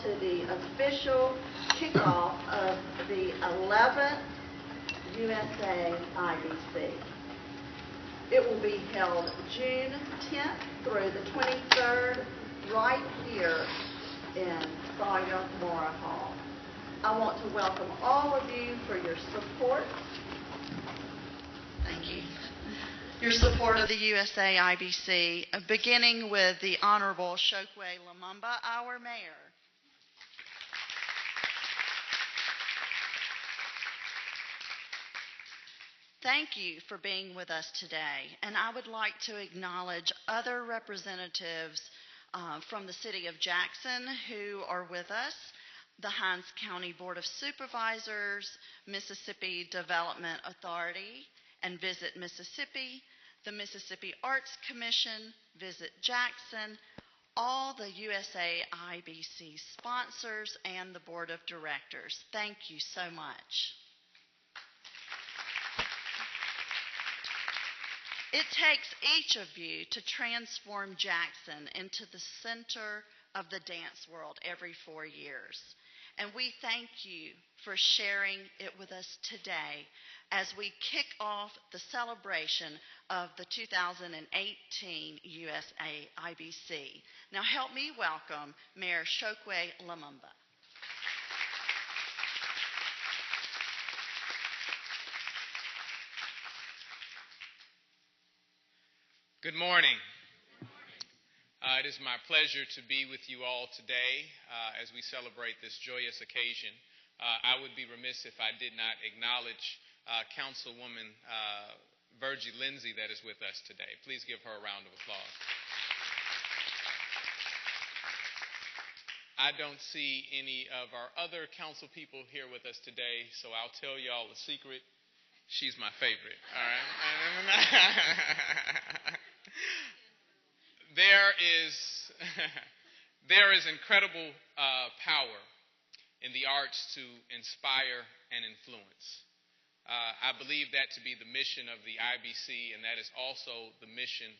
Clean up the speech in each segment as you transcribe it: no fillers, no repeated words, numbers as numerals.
to the official kickoff of the 11th USA IBC. It will be held June 10th through the 23rd right here in Sawyer Mora Hall. I want to welcome all of you for your support. Thank you. Your support of the USA IBC, beginning with the Honorable Chokwe Lumumba, our mayor. Thank you for being with us today, and I would like to acknowledge other representatives from the City of Jackson who are with us: the Hinds County Board of Supervisors, Mississippi Development Authority, and Visit Mississippi, the Mississippi Arts Commission, Visit Jackson, all the USA IBC sponsors, and the Board of Directors. Thank you so much. It takes each of you to transform Jackson into the center of the dance world every 4 years. And we thank you for sharing it with us today as we kick off the celebration of the 2018 USA IBC. Now help me welcome Mayor Chokwe Lumumba. Good morning. It is my pleasure to be with you all today as we celebrate this joyous occasion. I would be remiss if I did not acknowledge Councilwoman Virgie Lindsay that is with us today. Please give her a round of applause. I don't see any of our other council people here with us today, so I'll tell y'all a secret. She's my favorite, all right? There is incredible power in the arts to inspire and influence. I believe that to be the mission of the IBC, and that is also the mission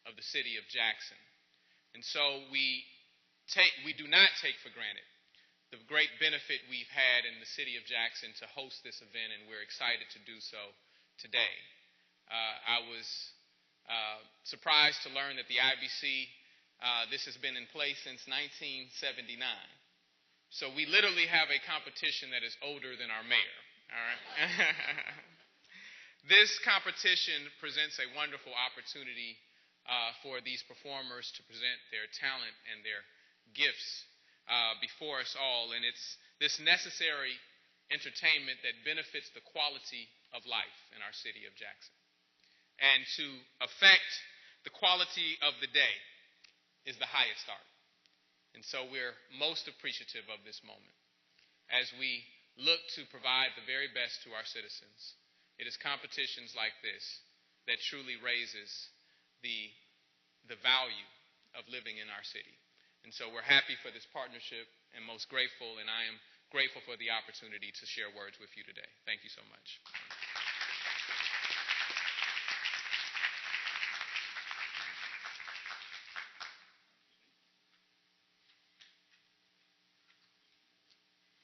of the city of Jackson. And so we do not take for granted the great benefit we've had in the city of Jackson to host this event, and we're excited to do so today. I was surprised to learn that the IBC, this has been in place since 1979. So we literally have a competition that is older than our mayor, all right? This competition presents a wonderful opportunity for these performers to present their talent and their gifts before us all, and it's this necessary entertainment that benefits the quality of life in our city of Jackson. And to affect the quality of the day is the highest art. And so we're most appreciative of this moment as we look to provide the very best to our citizens. It is competitions like this that truly raises the value of living in our city. And so we're happy for this partnership and most grateful, and I am grateful for the opportunity to share words with you today. Thank you so much.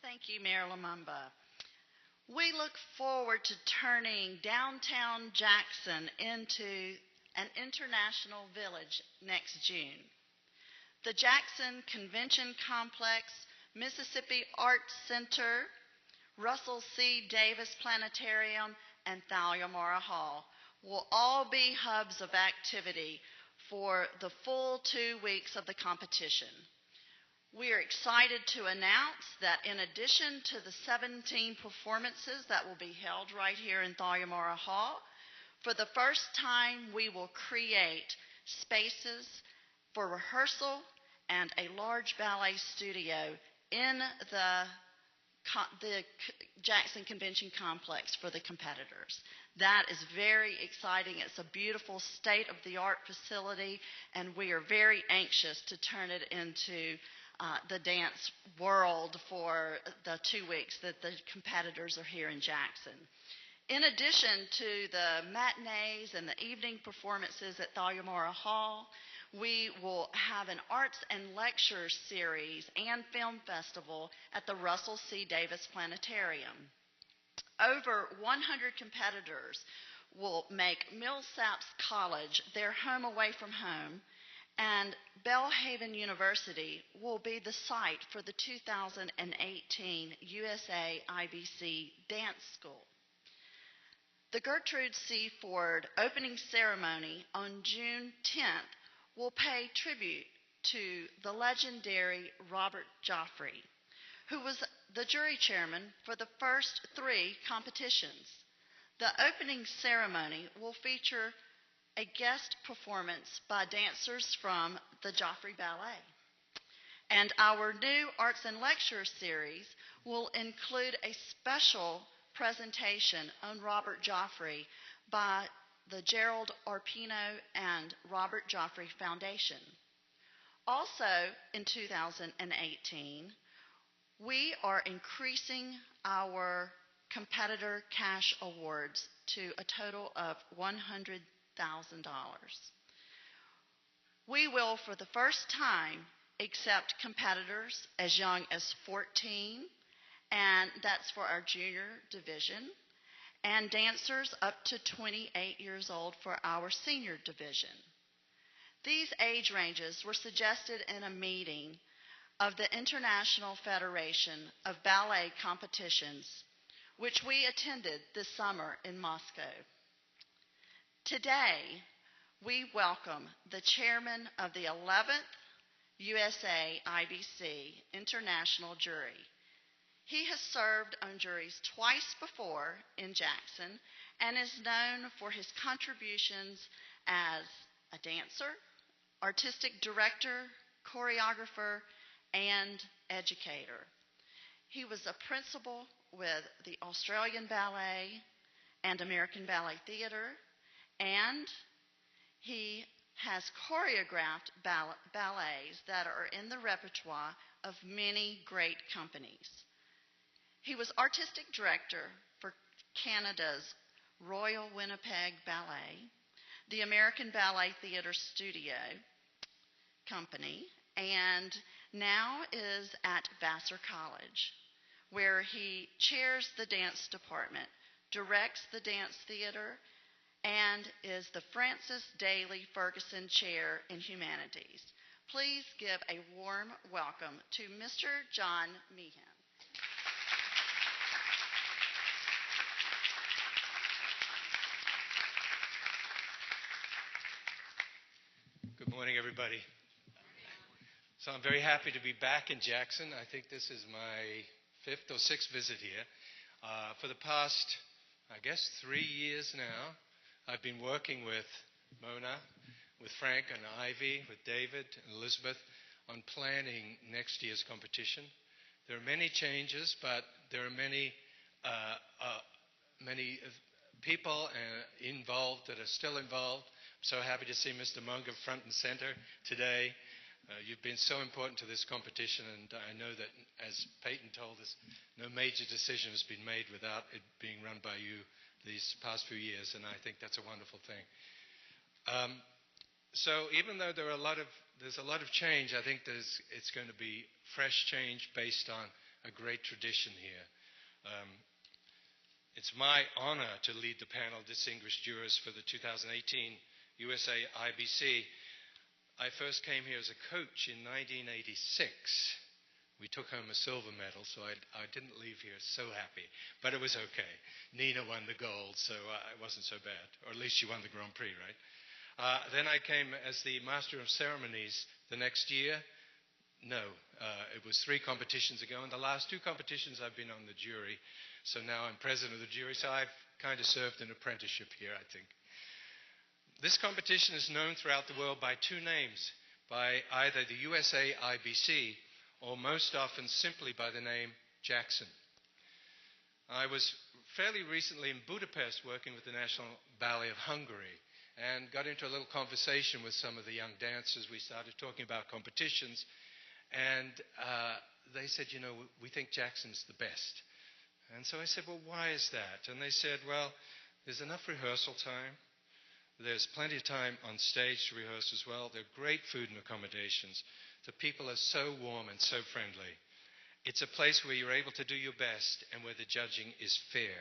Thank you, Mayor Lumumba. We look forward to turning downtown Jackson into an international village next June. The Jackson Convention Complex, Mississippi Arts Center, Russell C. Davis Planetarium, and Thalia Mora Hall will all be hubs of activity for the full 2 weeks of the competition. We are excited to announce that in addition to the 17 performances that will be held right here in Thalia Mora Hall, for the first time we will create spaces for rehearsal and a large ballet studio in the Jackson Convention Complex for the competitors. That is very exciting. It's a beautiful state-of-the-art facility, and we are very anxious to turn it into the dance world for the 2 weeks that the competitors are here in Jackson. In addition to the matinees and the evening performances at Thalia Mora Hall, we will have an arts and lecture series and film festival at the Russell C. Davis Planetarium. Over 100 competitors will make Millsaps College their home away from home, and Belhaven University will be the site for the 2018 USA IBC Dance School. The Gertrude C. Ford opening ceremony on June 10th will pay tribute to the legendary Robert Joffrey, who was the jury chairman for the first 3 competitions. The opening ceremony will feature a guest performance by dancers from the Joffrey Ballet. And our new Arts and Lecture series will include a special presentation on Robert Joffrey by the Gerald Arpino and Robert Joffrey Foundation. Also in 2018, we are increasing our competitor cash awards to a total of $100,000. We will, for the first time, accept competitors as young as 14, and that's for our junior division, and dancers up to 28 years old for our senior division. These age ranges were suggested in a meeting of the International Federation of Ballet Competitions, which we attended this summer in Moscow. Today, we welcome the chairman of the 11th USA IBC International Jury. He has served on juries twice before in Jackson and is known for his contributions as a dancer, artistic director, choreographer, and educator. He was a principal with the Australian Ballet and American Ballet Theatre, and he has choreographed ballets that are in the repertoire of many great companies. He was artistic director for Canada's Royal Winnipeg Ballet, the American Ballet Theatre Studio Company, and now is at Vassar College, where he chairs the dance department, directs the dance theater, and is the Francis Daly Ferguson Chair in Humanities. Please give a warm welcome to Mr. John Meehan. Good morning, everybody. So I'm very happy to be back in Jackson. I think this is my 5th or 6th visit here. For the past, I guess, 3 years now, I've been working with Mona, with Frank and Ivy, with David and Elizabeth on planning next year's competition. There are many changes, but there are many people involved that are still involved. I'm so happy to see Mr. Munger front and center today. You've been so important to this competition, and I know that, as Peyton told us, no major decision has been made without it being run by you these past few years, and I think that's a wonderful thing. So even though there's a lot of change, I think it's going to be fresh change based on a great tradition here. It's my honor to lead the panel of distinguished jurors for the 2018 USA IBC. I first came here as a coach in 1986. We took home a silver medal, so I didn't leave here so happy. But it was okay. Nina won the gold, so it wasn't so bad. Or at least she won the Grand Prix, right? Then I came as the Master of Ceremonies the next year. No, it was 3 competitions ago. And the last 2 competitions I've been on the jury. So now I'm president of the jury, so I've kind of served an apprenticeship here, I think. This competition is known throughout the world by 2 names, by either the USA IBC or most often simply by the name Jackson. I was fairly recently in Budapest working with the National Ballet of Hungary and got into a little conversation with some of the young dancers. We started talking about competitions, and they said, you know, we think Jackson's the best. And so I said, well, why is that? And they said, well, there's enough rehearsal time. There's plenty of time on stage to rehearse as well. There are great food and accommodations. The people are so warm and so friendly. It's a place where you're able to do your best and where the judging is fair.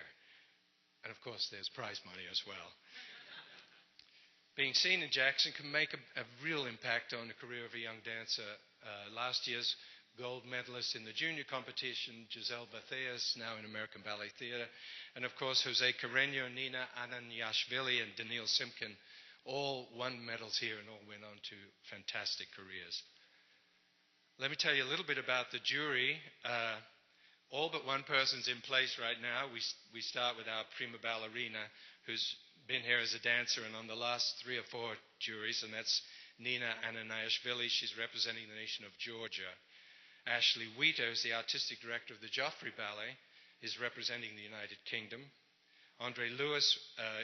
And of course, there's prize money as well. Being seen in Jackson can make a real impact on the career of a young dancer. Last year's gold medalist in the junior competition, Giselle Batheas, now in American Ballet Theatre. And of course, Jose Carreño, Nina Ananyashvili, and Daniil Simkin all won medals here and all went on to fantastic careers. Let me tell you a little bit about the jury. All but one person's in place right now. We start with our prima ballerina, who's been here as a dancer and on the last 3 or 4 juries, and that's Nina Ananyashvili. She's representing the nation of Georgia. Ashley Wheater, who's the artistic director of the Joffrey Ballet, is representing the United Kingdom. Andre Lewis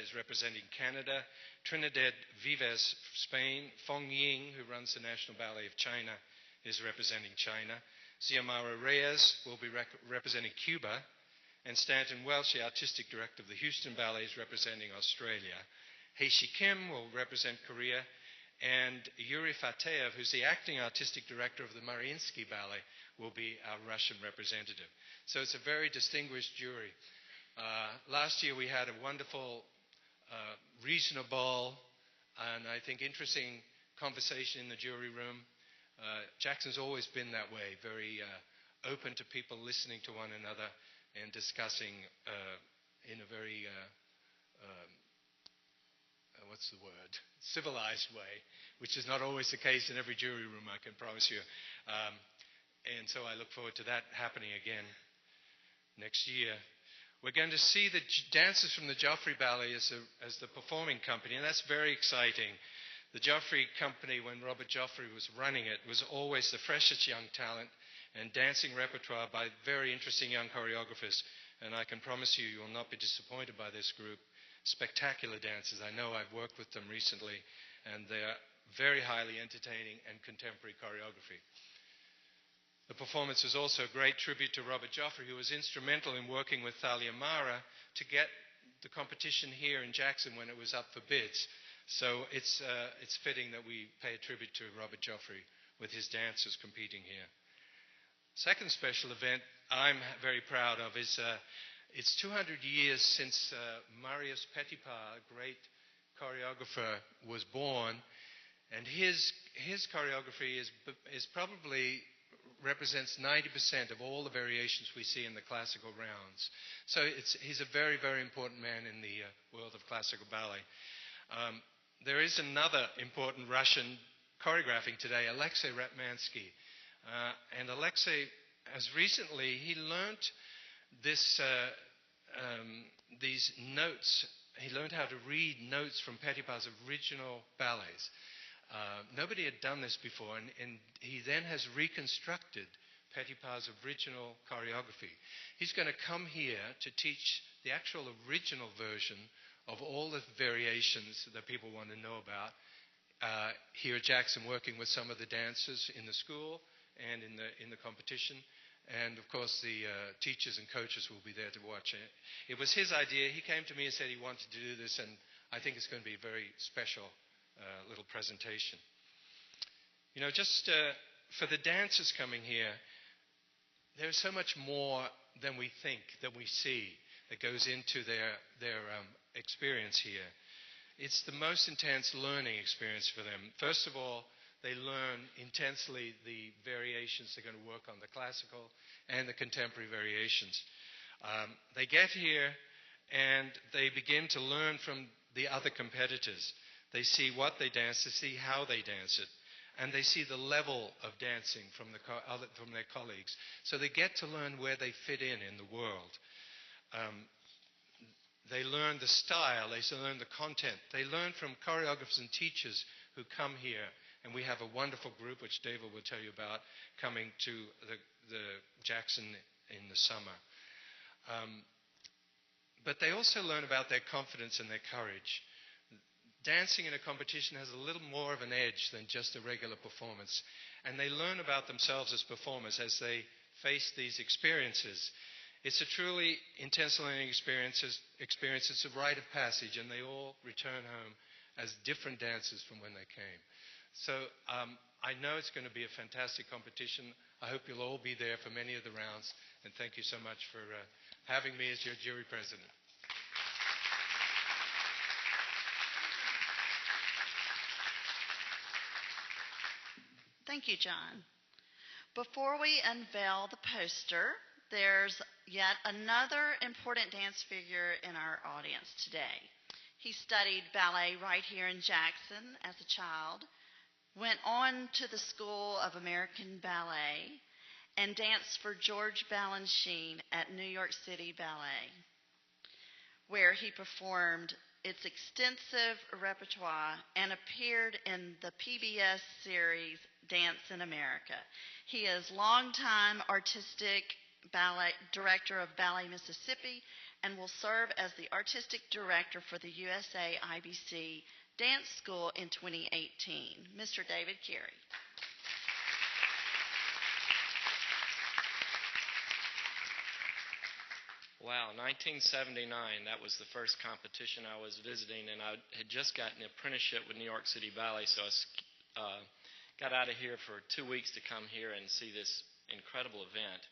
is representing Canada. Trinidad Vives, Spain. Fong Ying, who runs the National Ballet of China, is representing China. Xiomara Reyes will be representing Cuba. And Stanton Welsh, the artistic director of the Houston Ballet, is representing Australia. Heishi Kim will represent Korea. And Yuri Fateev, who's the acting artistic director of the Mariinsky Ballet, will be our Russian representative. So it's a very distinguished jury. Last year we had a wonderful, reasonable, and I think interesting conversation in the jury room. Jackson's always been that way, very open to people listening to one another and discussing in a very, what's the word, civilized way, which is not always the case in every jury room, I can promise you. And so I look forward to that happening again next year. We're going to see the dancers from the Joffrey Ballet as the performing company, and that's very exciting. The Joffrey Company, when Robert Joffrey was running it, was always the freshest young talent and dancing repertoire by very interesting young choreographers. And I can promise you, you will not be disappointed by this group. Spectacular dancers. I know I've worked with them recently, and they're very highly entertaining and contemporary choreography. The performance was also a great tribute to Robert Joffrey, who was instrumental in working with Thalia Mara to get the competition here in Jackson when it was up for bids. So it's fitting that we pay a tribute to Robert Joffrey with his dancers competing here. Second special event I'm very proud of is it's 200 years since Marius Petipa, a great choreographer, was born, and his choreography is probably represents 90% of all the variations we see in the classical rounds. So he's a very, very important man in the world of classical ballet. There is another important Russian choreographing today, Alexei Ratmansky. And Alexei, as recently, he learned these notes. He learned how to read notes from Petipa's original ballets. Nobody had done this before, and he then has reconstructed Petipa's original choreography. He's going to come here to teach the actual original version of all the variations that people want to know about here at Jackson, working with some of the dancers in the school and in the competition. And, of course, the teachers and coaches will be there to watch it. It was his idea. He came to me and said he wanted to do this, and I think it's going to be a very special little presentation. You know, just for the dancers coming here, there's so much more than we think, that we see, that goes into their experience here. It's the most intense learning experience for them. First of all, they learn intensely the variations. They're going to work on the classical and the contemporary variations. They get here and they begin to learn from the other competitors. They see what they dance, they see how they dance it, and they see the level of dancing from their colleagues. So they get to learn where they fit in the world. They learn the style, they learn the content. They learn from choreographers and teachers who come here. And we have a wonderful group, which David will tell you about, coming to the Jackson in the summer. But they also learn about their confidence and their courage. Dancing in a competition has a little more of an edge than just a regular performance. And they learn about themselves as performers as they face these experiences. It's a truly intense learning experience. It's a rite of passage, and they all return home as different dancers from when they came. So I know it's going to be a fantastic competition. I hope you'll all be there for many of the rounds. And thank you so much for having me as your jury president. Thank you, John. Before we unveil the poster, there's yet another important dance figure in our audience today. He studied ballet right here in Jackson as a child, went on to the School of American Ballet, and danced for George Balanchine at New York City Ballet, where he performed its extensive repertoire and appeared in the PBS series Dance in America. He is longtime artistic ballet director of Ballet Mississippi and will serve as the artistic director for the USA IBC Dance School in 2018. Mr. David Carey. Wow, 1979, that was the first competition I was visiting, and I had just gotten an apprenticeship with New York City Ballet, so I got out of here for 2 weeks to come here and see this incredible event.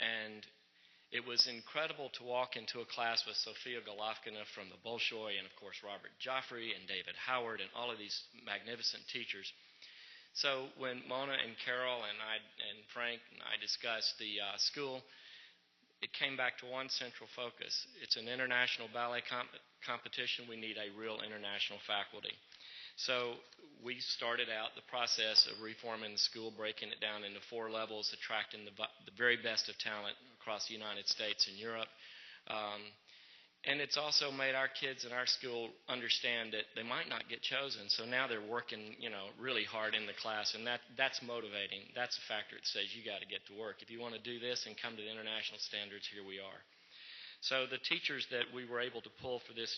And it was incredible to walk into a class with Sofia Golovkina from the Bolshoi, and of course Robert Joffrey and David Howard and all of these magnificent teachers. So when Mona and Carol and Frank and I discussed the school, it came back to one central focus. It's an international ballet competition. We need a real international faculty. So we started out the process of reforming the school, breaking it down into 4 levels, attracting the very best of talent across the United States and Europe. And it's also made our kids in our school understand that they might not get chosen. So now they're working, really hard in the class, and that's motivating. That's a factor that says you got to get to work. If you want to do this and come to the international standards, here we are. So the teachers that we were able to pull for this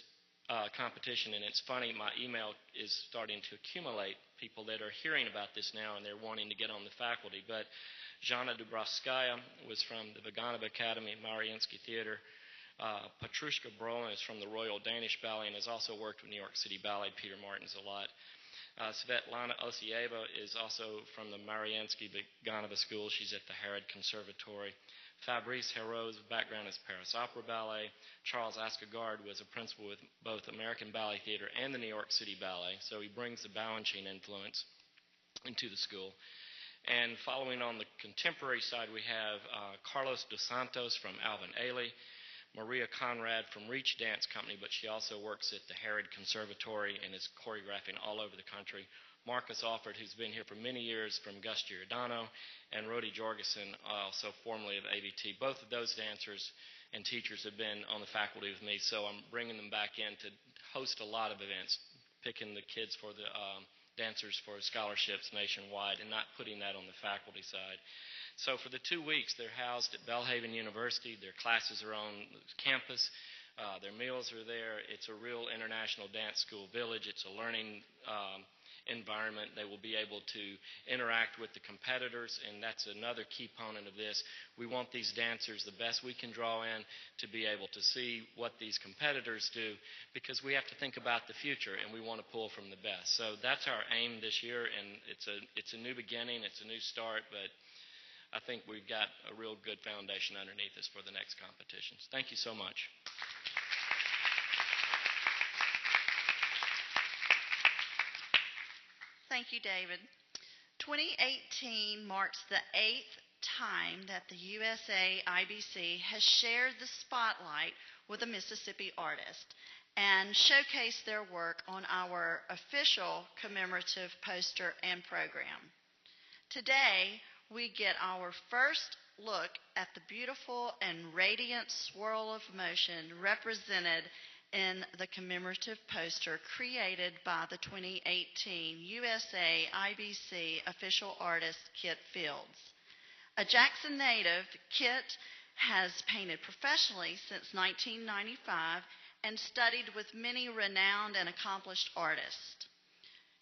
competition, and it's funny, my email is starting to accumulate people that are hearing about this now, and they're wanting to get on the faculty. But Zhana Dubrovskaya was from the Vaganova Academy at Mariinsky Theater. Petrushka Brolin is from the Royal Danish Ballet and has also worked with New York City Ballet, Peter Martins a lot. Svetlana Osieva is also from the Mariinsky Vaganova School. She's at the Herod Conservatory. Fabrice Hero's background is Paris Opera Ballet. Charles Askegaard was a principal with both American Ballet Theater and the New York City Ballet, so he brings the Balanchine influence into the school. And following on the contemporary side, we have Carlos Dos Santos from Alvin Ailey, Maria Conrad from Reach Dance Company, but she also works at the Herod Conservatory and is choreographing all over the country. Marcus Alford, who's been here for many years from Gus Giordano, and Rodi Jorgensen, also formerly of AVT. Both of those dancers and teachers have been on the faculty with me, so I'm bringing them back in to host a lot of events, picking the kids for the dancers for scholarships nationwide and not putting that on the faculty side. So for the 2 weeks, they're housed at Belhaven University. Their classes are on campus. Their meals are there. It's a real international dance school village. It's a learning environment. They will be able to interact with the competitors, and that's another key component of this. We want these dancers, the best we can draw in, to be able to see what these competitors do, because we have to think about the future, and we want to pull from the best. So that's our aim this year, and it's a new beginning. It's a new start, but I think we've got a real good foundation underneath us for the next competitions. Thank you so much. Thank you, David. 2018 marks the 8th time that the USA IBC has shared the spotlight with a Mississippi artist and showcased their work on our official commemorative poster and program. Today, we get our first look at the beautiful and radiant swirl of motion represented in the commemorative poster created by the 2018 USA IBC official artist Kit Fields. A Jackson native, Kit has painted professionally since 1995 and studied with many renowned and accomplished artists.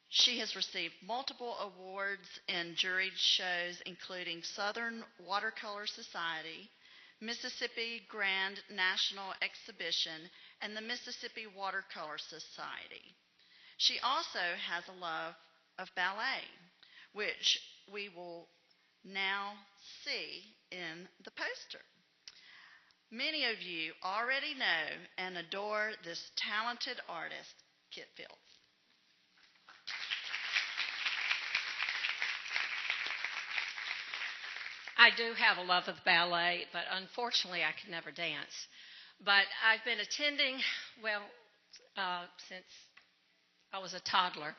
She has received multiple awards in juried shows, including Southern Watercolor Society, Mississippi Grand National Exhibition, and the Mississippi Watercolor Society. She also has a love of ballet, which we will now see in the poster. Many of you already know and adore this talented artist, Kit Fields. I do have a love of ballet, but unfortunately I could never dance. But I've been attending, since I was a toddler.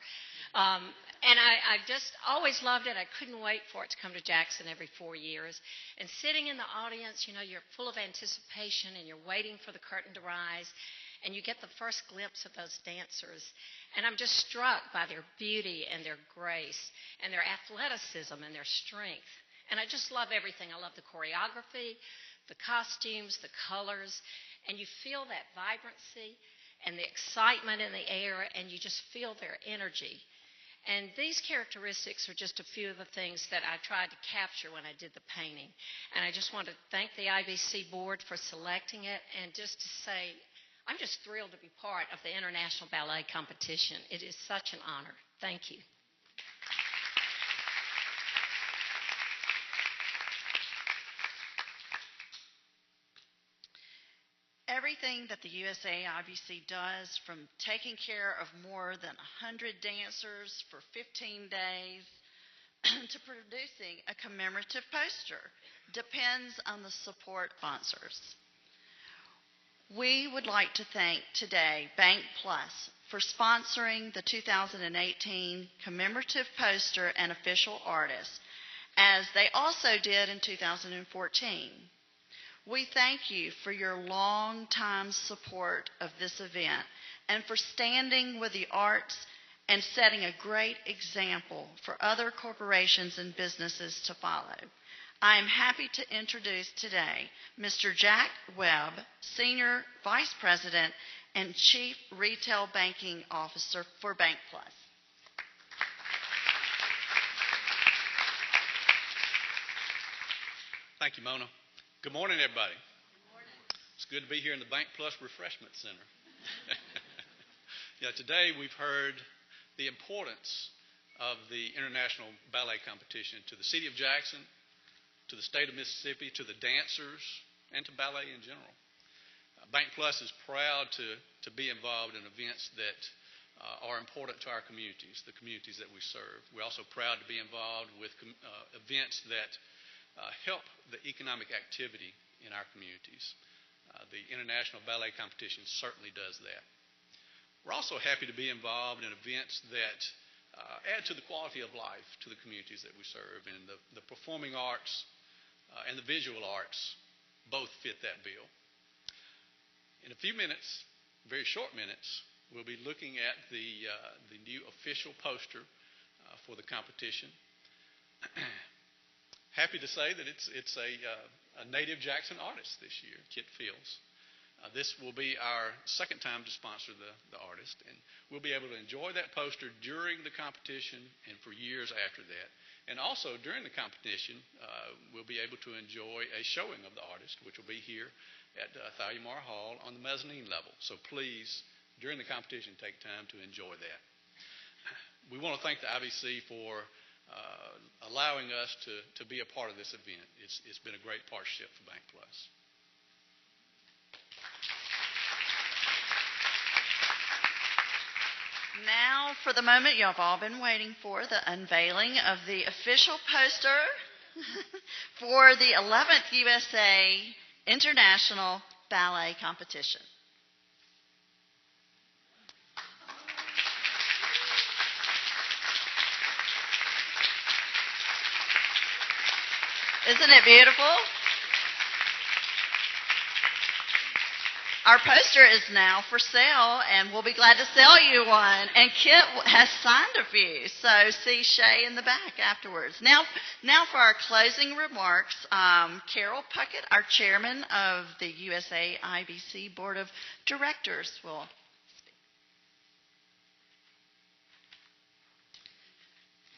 And I just always loved it. I couldn't wait for it to come to Jackson every 4 years. And sitting in the audience, you're full of anticipation and you're waiting for the curtain to rise. And you get the first glimpse of those dancers. And I'm just struck by their beauty and their grace and their athleticism and their strength. And I just love everything. I love the choreography, the costumes, the colors. And you feel that vibrancy and the excitement in the air, and you just feel their energy. And these characteristics are just a few of the things that I tried to capture when I did the painting. And I just want to thank the IBC board for selecting it, and just to say, I'm just thrilled to be part of the International Ballet Competition. It is such an honor. Thank you. Everything that the USA IBC does, from taking care of more than 100 dancers for 15 days to producing a commemorative poster, depends on the support sponsors. We would like to thank today Bank Plus for sponsoring the 2018 commemorative poster and official artist, as they also did in 2014. We thank you for your long-time support of this event and for standing with the arts and setting a great example for other corporations and businesses to follow. I am happy to introduce today Mr. Jack Webb, Senior Vice President and Chief Retail Banking Officer for Bank Plus. Thank you, Mona. Good morning, everybody. Good morning. It's good to be here in the Bank Plus Refreshment Center. Today we've heard the importance of the International Ballet Competition to the City of Jackson, to the state of Mississippi, to the dancers, and to ballet in general. Bank Plus is proud to be involved in events that are important to our communities, the communities that we serve. We're also proud to be involved with events that help the economic activity in our communities. The International Ballet Competition certainly does that. We're also happy to be involved in events that add to the quality of life to the communities that we serve, and the performing arts and the visual arts both fit that bill. In a few minutes, very short minutes, we'll be looking at the new official poster for the competition. Happy to say that it's a native Jackson artist this year, Kit Fields. This will be our second time to sponsor the artist, and we'll be able to enjoy that poster during the competition and for years after that. And also during the competition, we'll be able to enjoy a showing of the artist, which will be here at Thalia-Mar Hall on the mezzanine level. So please, during the competition, take time to enjoy that. We want to thank the IBC for allowing us to be a part of this event. It's been a great partnership for Bank Plus. Now for the moment you have all been waiting for, the unveiling of the official poster for the 11th USA International Ballet Competition. Isn't it beautiful? Our poster is now for sale, and we'll be glad to sell you one. And Kit has signed a few, so see Shay in the back afterwards. Now for our closing remarks, Carol Puckett, our chairman of the USA IBC Board of Directors, will speak.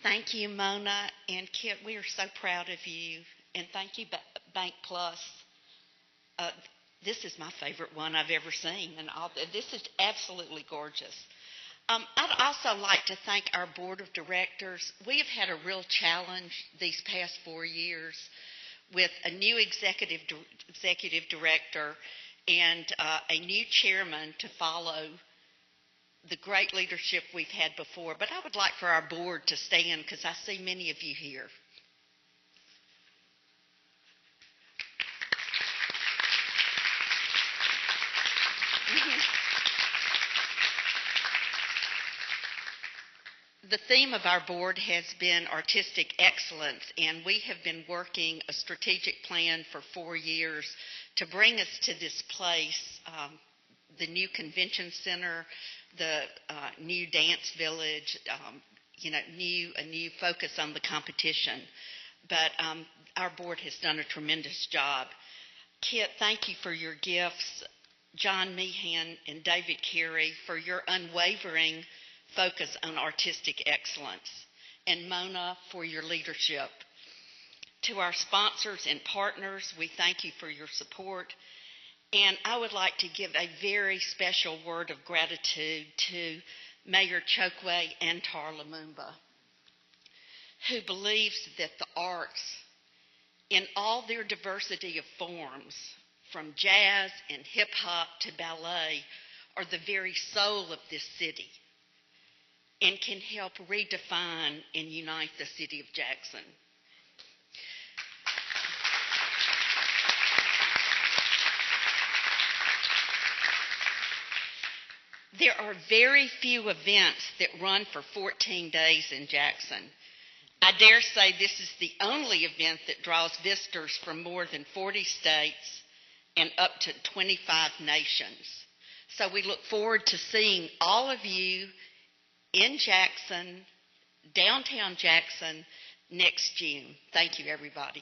Thank you, Mona and Kit. We are so proud of you, and thank you, Bank Plus. This is my favorite one I've ever seen, and this is absolutely gorgeous. I'd also like to thank our board of directors. We have had a real challenge these past 4 years with a new executive director and a new chairman to follow the great leadership we've had before. But I would like for our board to stand because I see many of you here. The theme of our board has been artistic excellence, and we have been working a strategic plan for 4 years to bring us to this place, the new convention center, the new dance village, a new focus on the competition. But our board has done a tremendous job. Kit, thank you for your gifts. John Meehan and David Carey for your unwavering focus on artistic excellence, and Mona for your leadership. To our sponsors and partners, we thank you for your support, and I would like to give a very special word of gratitude to Mayor Chokwe Antar Lumumba, who believes that the arts, in all their diversity of forms, from jazz and hip-hop to ballet, are the very soul of this city and can help redefine and unite the city of Jackson. There are very few events that run for 14 days in Jackson. I dare say this is the only event that draws visitors from more than 40 states and up to 25 nations. So we look forward to seeing all of you in Jackson, downtown Jackson, next June. Thank you, everybody.